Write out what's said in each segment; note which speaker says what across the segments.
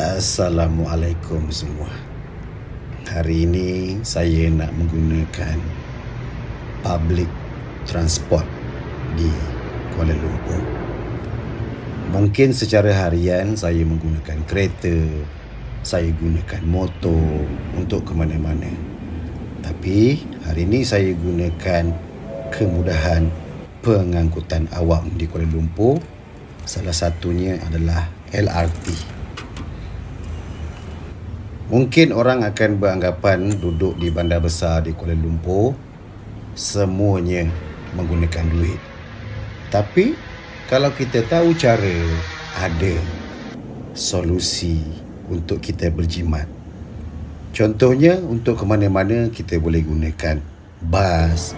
Speaker 1: Assalamualaikum semua. Hari ini saya nak menggunakan public transport di Kuala Lumpur. Mungkin secara harian saya menggunakan kereta, saya gunakan motor untuk ke mana-mana. Tapi hari ini saya gunakan kemudahan pengangkutan awam di Kuala Lumpur. Salah satunya adalah LRT. Mungkin orang akan beranggapan duduk di bandar besar di Kuala Lumpur semuanya menggunakan duit. Tapi kalau kita tahu cara, ada solusi untuk kita berjimat. Contohnya untuk ke mana-mana kita boleh gunakan bas,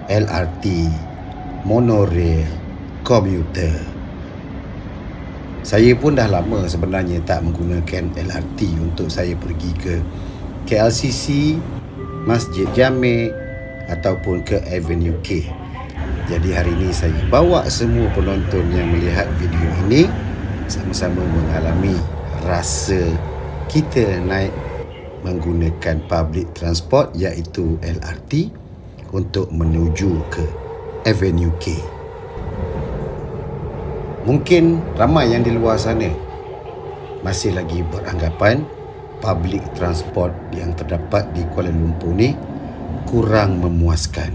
Speaker 1: LRT, monorail, komuter. Saya pun dah lama sebenarnya tak menggunakan LRT untuk saya pergi ke KLCC, Masjid Jamek ataupun ke Avenue K. Jadi hari ini saya bawa semua penonton yang melihat video ini sama-sama mengalami rasa kita naik menggunakan public transport iaitu LRT untuk menuju ke Avenue K. Mungkin ramai yang di luar sana masih lagi beranggapan public transport yang terdapat di Kuala Lumpur ni kurang memuaskan.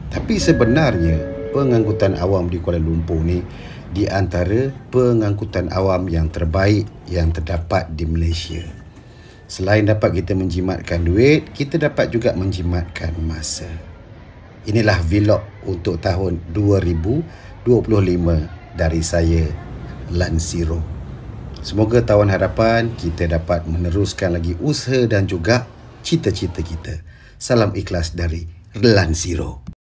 Speaker 1: Tapi sebenarnya pengangkutan awam di Kuala Lumpur ni di antara pengangkutan awam yang terbaik yang terdapat di Malaysia. Selain dapat kita menjimatkan duit, kita dapat juga menjimatkan masa. Inilah vlog untuk tahun 2025 dari saya, Lansiro. Semoga tahun hadapan kita dapat meneruskan lagi usaha dan juga cita-cita kita. Salam ikhlas dari Lansiro.